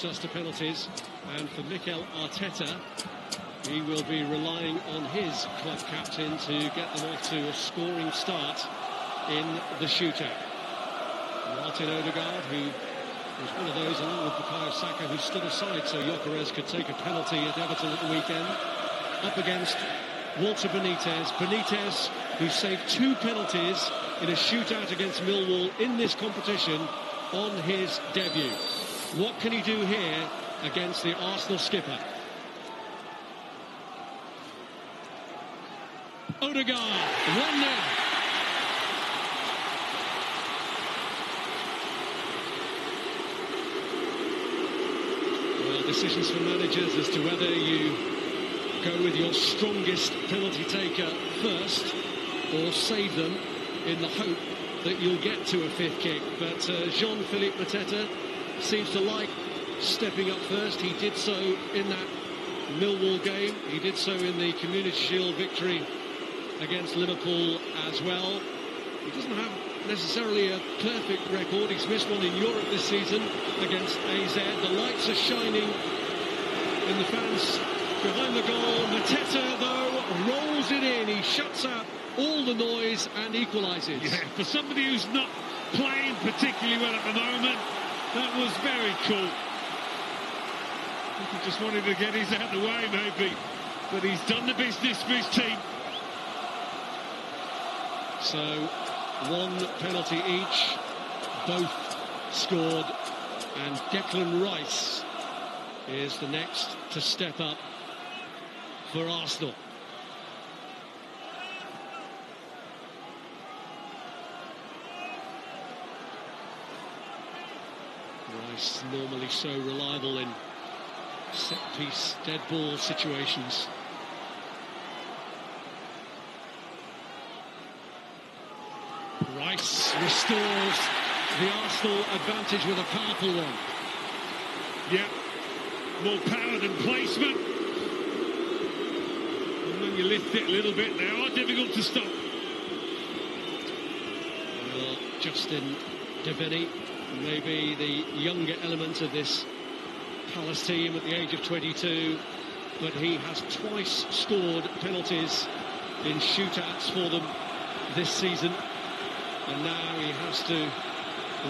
just to penalties, and for Mikel Arteta, he will be relying on his club captain to get them off to a scoring start in the shootout. Martin Odegaard, who was one of those, along with Bukayo Saka, who stood aside so Gyökeres could take a penalty at Everton at the weekend, up against Walter Benitez. Benitez, who saved 2 penalties in a shootout against Millwall in this competition on his debut. What can he do here against the Arsenal skipper? Odegaard, 1-0. Well, decisions for managers as to whether you go with your strongest penalty taker first or save them in the hope that you'll get to a 5th kick. But Jean-Philippe Mateta seems to like stepping up first. He did so in that Millwall game. He did so in the Community Shield victory against Liverpool as well. He doesn't have necessarily a perfect record. He's missed one in Europe this season against AZ. The lights are shining in the fans behind the goal. Mateta, though, rolls it in. He shuts out all the noise and equalises. Yeah, for somebody who's not playing particularly well at the moment, that was very cool. I think he just wanted to get his out of the way, maybe. But he's done the business for his team. So, 1 penalty each, both scored, and Declan Rice is the next to step up for Arsenal. Rice, normally so reliable in set-piece dead ball situations. Rice restores the Arsenal advantage with a powerful one. Yeah, more power than placement. And when you lift it a little bit, they are difficult to stop. Well, Justin Devaney, maybe the younger element of this Palace team at the age of 22, but he has twice scored penalties in shootouts for them this season. And now he has to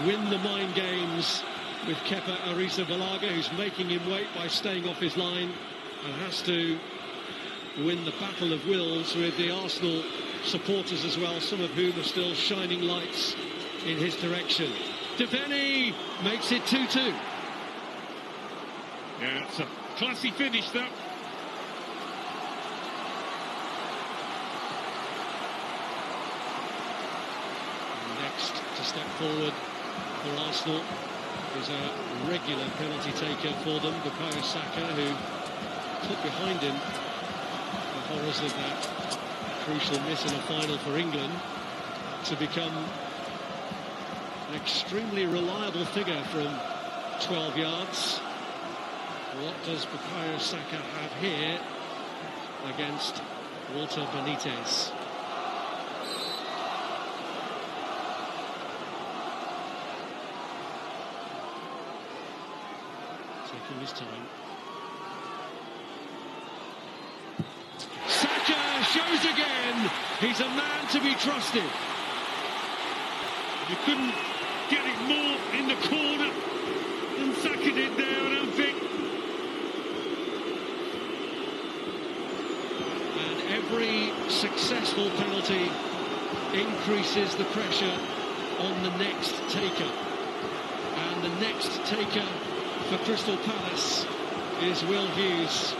win the mind games with Kepa Arrizabalaga, who's making him wait by staying off his line, and has to win the battle of wills with the Arsenal supporters as well, some of whom are still shining lights in his direction. Devaney makes it 2-2. Yeah, it's a classy finish, though. Next to step forward for Arsenal is a regular penalty taker for them, Bukayo Saka, who put behind him the horrors of that crucial miss in a final for England to become an extremely reliable figure from 12 yards. What does Bukayo Saka have here against Walter Benitez? Taking his time. Saka shows again. He's a man to be trusted. You couldn't get it more in the corner than Saka did there, I don't think. And every successful penalty increases the pressure on the next taker. And the next taker for Crystal Palace is Will Hughes,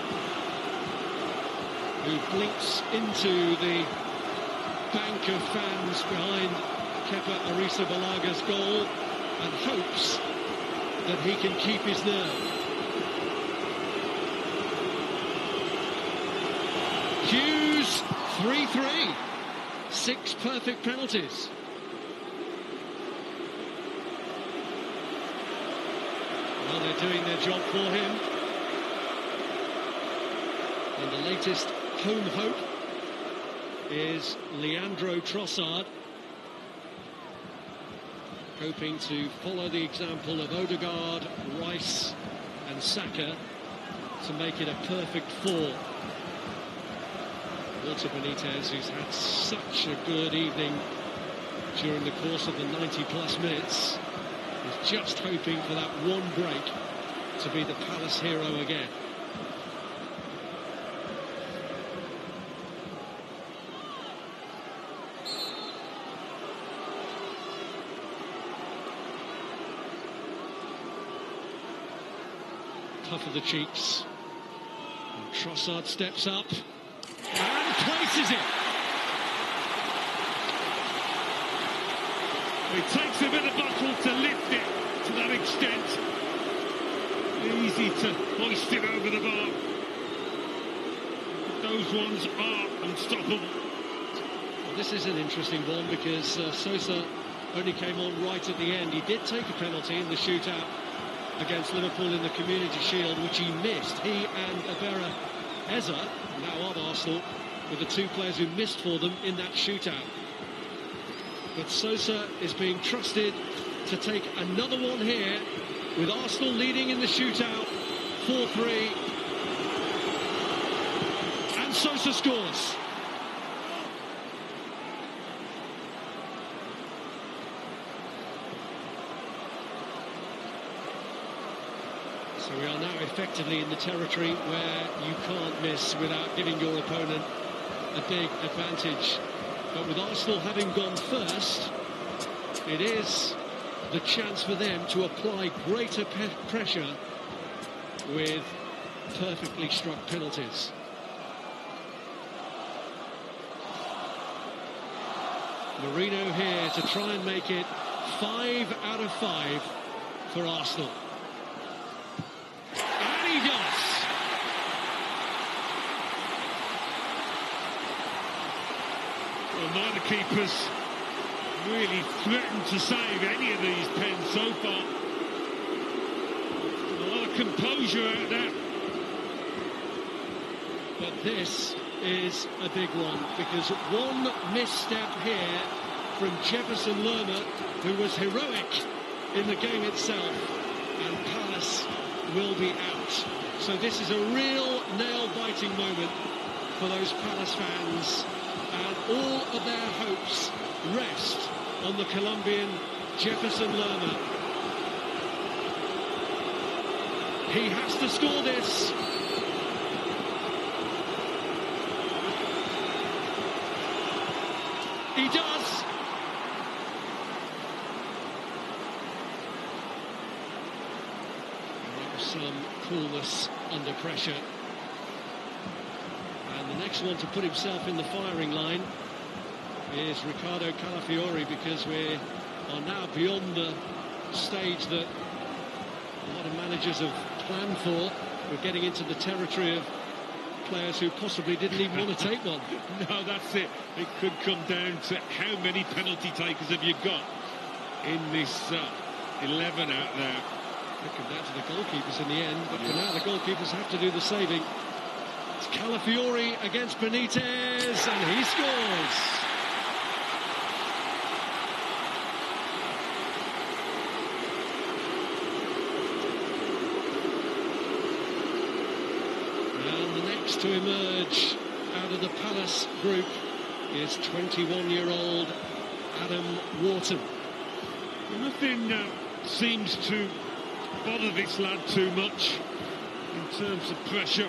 who blinks into the bank of fans behind Kepa Arrizabalaga's goal and hopes that he can keep his nerve. Hughes, 3-3. 6 perfect penalties. Well, they're doing their job for him. And the latest home hope is Leandro Trossard, hoping to follow the example of Odegaard, Rice Saka to make it a perfect 4. Walter Benitez, who's had such a good evening during the course of the 90-plus minutes, is just hoping for that one break to be the Palace hero again. Puff of the cheeks. And Trossard steps up and places it. It takes a bit of battle to lift it to that extent. Easy to hoist it over the bar. Those ones are unstoppable. Well, this is an interesting one because Sosa only came on right at the end. He did take a penalty in the shootout against Liverpool in the Community Shield, which he missed. He and Abera Eza, now on Arsenal, were the 2 players who missed for them in that shootout. But Sosa is being trusted to take another one here, with Arsenal leading in the shootout 4-3. And Sosa scores. So we are now effectively in the territory where you can't miss without giving your opponent a big advantage. But with Arsenal having gone first, it is the chance for them to apply greater pressure with perfectly struck penalties. Marino here to try and make it 5 out of 5 for Arsenal. And he does. Well, neither keepers really threatened to save any of these pens so far. A lot of composure out there. But this is a big one, because one misstep here from Jefferson Lerma, who was heroic in the game itself, and Palace will be out. So this is a real nail-biting moment for those Palace fans, and all of their hopes rest on the Colombian Jefferson Lerma. He has to score this. He does. Some coolness under pressure. And the next one to put himself in the firing line is Ricardo Calafiori, because we are now beyond the stage that a lot of managers have planned for. We're getting into the territory of players who possibly didn't even want to take one. No, that's it. It could come down to how many penalty takers have you got in this 11 out there. It come down to the goalkeepers in the end, but for now the goalkeepers have to do the saving. It's Calafiori against Benitez, and he scores. And the next to emerge out of the Palace group is 21-year-old Adam Wharton. Nothing seems to bother this lad too much in terms of pressure.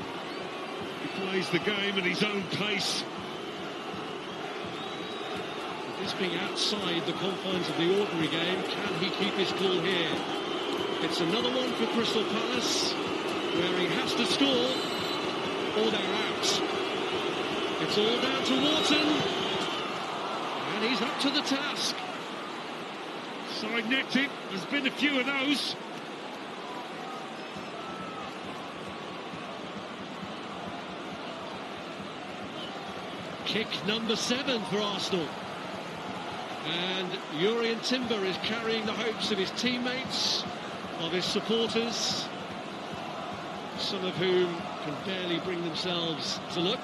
He plays the game at his own pace. With this being outside the confines of the ordinary game, can he keep his cool here? It's another one for Crystal Palace, where he has to score or they're out. It's all down to Wharton, and he's up to the task. Side netting, there's been a few of those. Kick number 7 for Arsenal. And Urian Timber is carrying the hopes of his teammates, of his supporters, some of whom can barely bring themselves to look.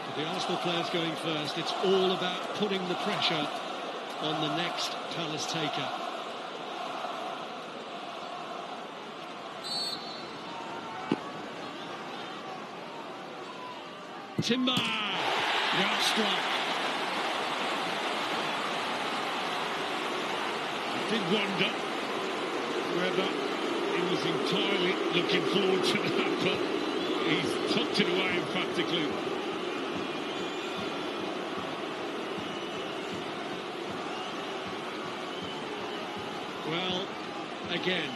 For the Arsenal players going first, it's all about putting the pressure on the next Palace taker. Timber, well struck. I did wonder whether he was entirely looking forward to that, but he's tucked it away emphatically. Well, again,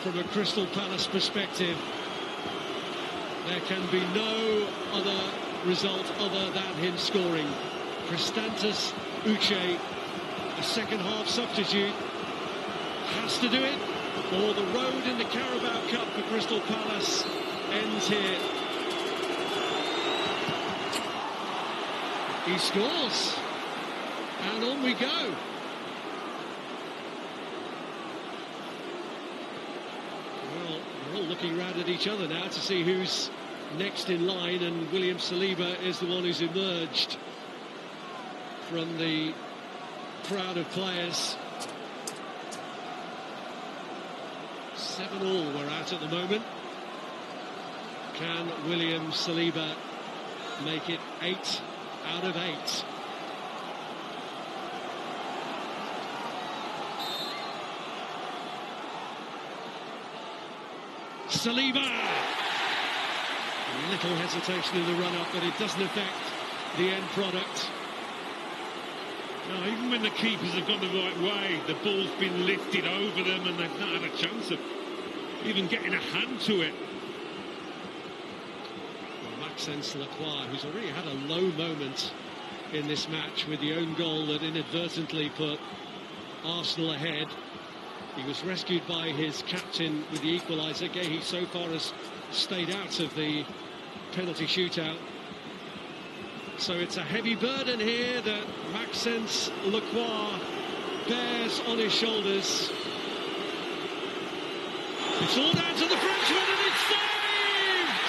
from a Crystal Palace perspective, there can be no other result other than him scoring. Christantas Uche, a second-half substitute, has to do it, or the road in the Carabao Cup for Crystal Palace ends here. He scores, and on we go. Well, we're all looking round at each other now to see who's next in line, and William Saliba is the one who's emerged from the crowd of players. 7-all we're at the moment. Can William Saliba make it 8 out of 8? Saliba! A little hesitation in the run-up, but it doesn't affect the end product. No, even when the keepers have gone the right way, the ball's been lifted over them and they've not had a chance of even getting a hand to it. Well, Maxence Lacroix, who's already had a low moment in this match with the own goal that inadvertently put Arsenal ahead. He was rescued by his captain with the equaliser. Gehi so far has stayed out of the penalty shootout. So it's a heavy burden here that Maxence Lacroix bears on his shoulders. It's all down to the Frenchman, and it's saved!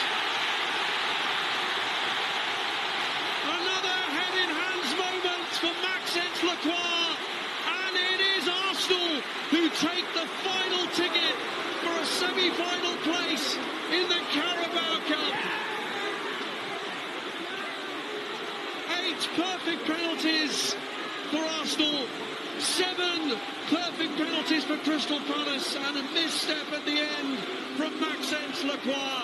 Another head-in-hands moment for Maxence Lacroix, and it is Arsenal who take the final ticket for a semi-final place in the Carabao Cup. 8 perfect penalties for Arsenal, 7 perfect penalties for Crystal Palace, and a misstep at the end from Maxence Lacroix.